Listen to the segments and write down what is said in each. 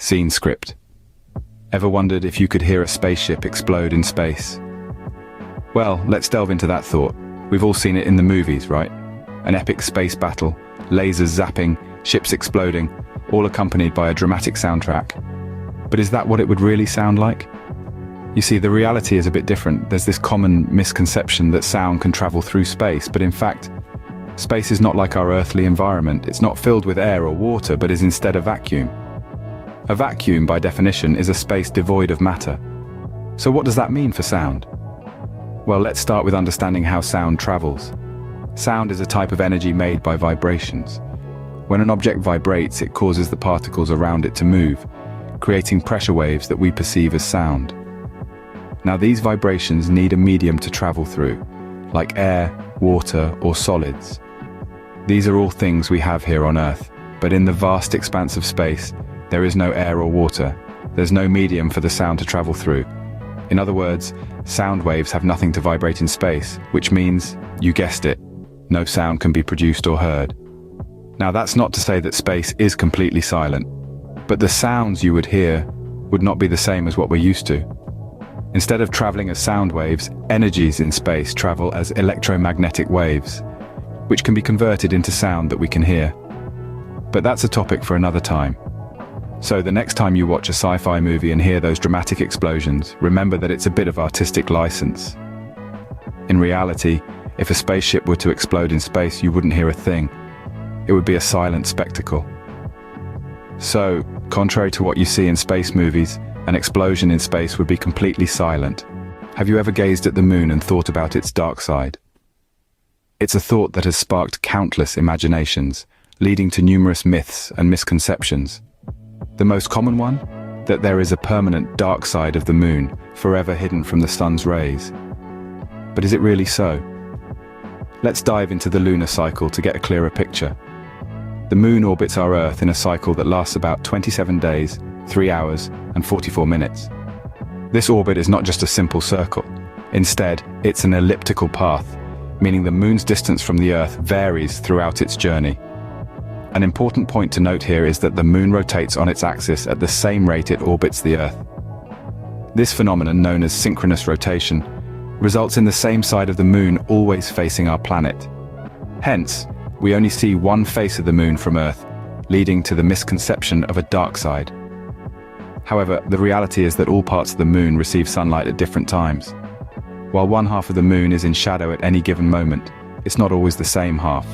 Scene script. Ever wondered if you could hear a spaceship explode in space? Well, let's delve into that thought. We've all seen it in the movies, right? An epic space battle, lasers zapping, ships exploding, all accompanied by a dramatic soundtrack. But is that what it would really sound like? You see, the reality is a bit different. There's this common misconception that sound can travel through space, but in fact, space is not like our earthly environment. It's not filled with air or water, but is instead a vacuum. A vacuum, by definition, is a space devoid of matter. So what does that mean for sound? Well, let's start with understanding how sound travels. Sound is a type of energy made by vibrations. When an object vibrates, it causes the particles around it to move, creating pressure waves that we perceive as sound. Now, these vibrations need a medium to travel through, like air, water, or solids. These are all things we have here on Earth, but in the vast expanse of space, there is no air or water. There's no medium for the sound to travel through. In other words, sound waves have nothing to vibrate in space, which means, you guessed it, no sound can be produced or heard. Now, that's not to say that space is completely silent, but the sounds you would hear would not be the same as what we're used to. Instead of traveling as sound waves, energies in space travel as electromagnetic waves, which can be converted into sound that we can hear. But that's a topic for another time. So the next time you watch a sci-fi movie and hear those dramatic explosions, remember that it's a bit of artistic license. In reality, if a spaceship were to explode in space, you wouldn't hear a thing. It would be a silent spectacle. So, contrary to what you see in space movies, an explosion in space would be completely silent. Have you ever gazed at the moon and thought about its dark side? It's a thought that has sparked countless imaginations, leading to numerous myths and misconceptions. The most common one? That there is a permanent dark side of the moon, forever hidden from the sun's rays. But is it really so? Let's dive into the lunar cycle to get a clearer picture. The moon orbits our Earth in a cycle that lasts about 27 days, 3 hours, and 44 minutes. This orbit is not just a simple circle. Instead, it's an elliptical path, meaning the moon's distance from the Earth varies throughout its journey. An important point to note here is that the moon rotates on its axis at the same rate it orbits the Earth. This phenomenon, known as synchronous rotation, results in the same side of the moon always facing our planet. Hence, we only see one face of the moon from Earth, leading to the misconception of a dark side. However, the reality is that all parts of the moon receive sunlight at different times. While one half of the moon is in shadow at any given moment, it's not always the same half.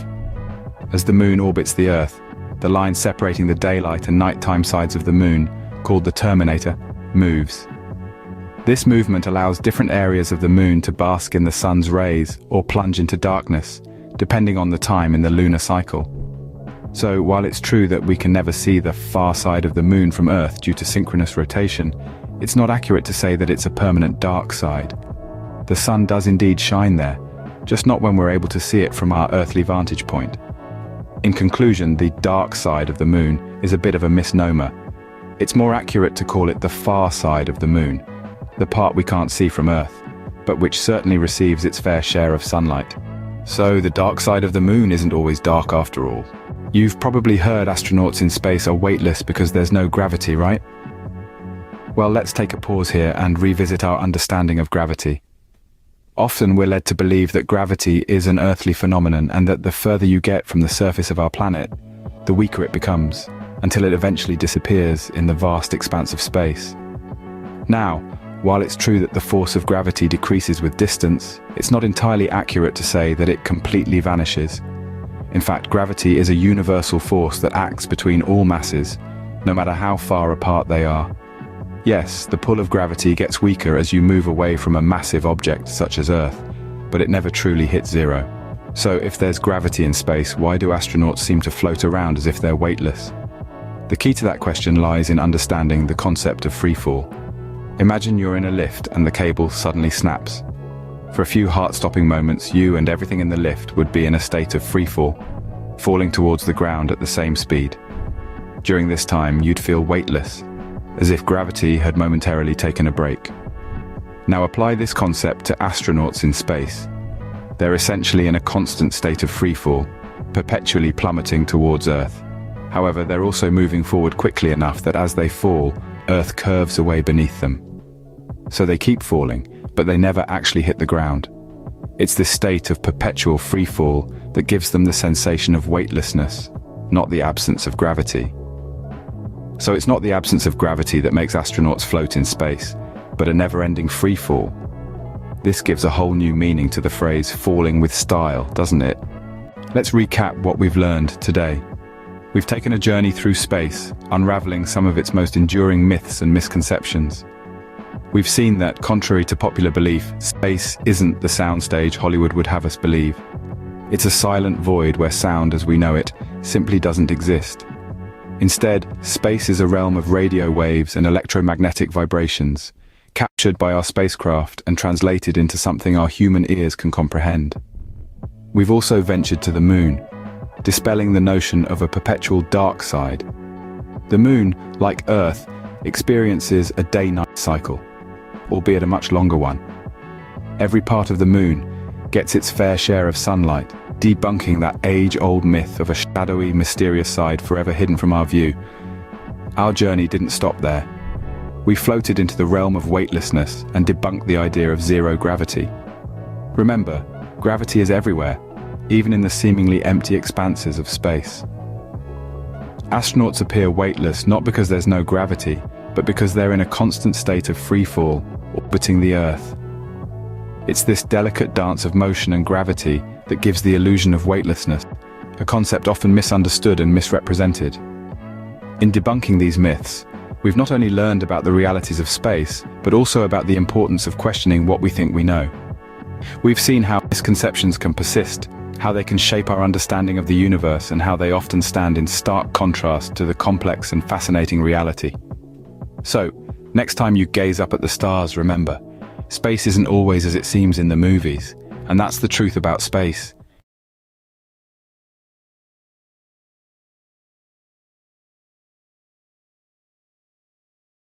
As the moon orbits the Earth, the line separating the daylight and nighttime sides of the moon, called the terminator, moves. This movement allows different areas of the moon to bask in the sun's rays or plunge into darkness, depending on the time in the lunar cycle. So, while it's true that we can never see the far side of the moon from Earth due to synchronous rotation, it's not accurate to say that it's a permanent dark side. The sun does indeed shine there, just not when we're able to see it from our earthly vantage point. In conclusion, the dark side of the moon is a bit of a misnomer. It's more accurate to call it the far side of the moon, the part we can't see from Earth, but which certainly receives its fair share of sunlight. So the dark side of the moon isn't always dark after all. You've probably heard astronauts in space are weightless because there's no gravity, right? Well, let's take a pause here and revisit our understanding of gravity. Often we're led to believe that gravity is an earthly phenomenon and that the further you get from the surface of our planet, the weaker it becomes, until it eventually disappears in the vast expanse of space. Now, while it's true that the force of gravity decreases with distance, it's not entirely accurate to say that it completely vanishes. In fact, gravity is a universal force that acts between all masses, no matter how far apart they are. Yes, the pull of gravity gets weaker as you move away from a massive object such as Earth, but it never truly hits zero. So if there's gravity in space, why do astronauts seem to float around as if they're weightless? The key to that question lies in understanding the concept of freefall. Imagine you're in a lift and the cable suddenly snaps. For a few heart-stopping moments, you and everything in the lift would be in a state of freefall, falling towards the ground at the same speed. During this time, you'd feel weightless, as if gravity had momentarily taken a break. Now apply this concept to astronauts in space. They're essentially in a constant state of freefall, perpetually plummeting towards Earth. However, they're also moving forward quickly enough that as they fall, Earth curves away beneath them. So they keep falling, but they never actually hit the ground. It's this state of perpetual free fall that gives them the sensation of weightlessness, not the absence of gravity. So it's not the absence of gravity that makes astronauts float in space, but a never-ending free fall. This gives a whole new meaning to the phrase falling with style, doesn't it? Let's recap what we've learned today. We've taken a journey through space, unraveling some of its most enduring myths and misconceptions. We've seen that, contrary to popular belief, space isn't the soundstage Hollywood would have us believe. It's a silent void where sound as we know it simply doesn't exist. Instead, space is a realm of radio waves and electromagnetic vibrations, captured by our spacecraft and translated into something our human ears can comprehend. We've also ventured to the moon, dispelling the notion of a perpetual dark side. The moon, like Earth, experiences a day-night cycle, albeit a much longer one. Every part of the moon gets its fair share of sunlight, debunking that age-old myth of a shadowy, mysterious side forever hidden from our view. Our journey didn't stop there. We floated into the realm of weightlessness and debunked the idea of zero gravity. Remember, gravity is everywhere, even in the seemingly empty expanses of space. Astronauts appear weightless not because there's no gravity, but because they're in a constant state of free fall, orbiting the Earth. It's this delicate dance of motion and gravity that gives the illusion of weightlessness, a concept often misunderstood and misrepresented. In debunking these myths, we've not only learned about the realities of space, but also about the importance of questioning what we think we know. We've seen how misconceptions can persist, how they can shape our understanding of the universe, and how they often stand in stark contrast to the complex and fascinating reality. So, next time you gaze up at the stars, remember, space isn't always as it seems in the movies, and that's the truth about space.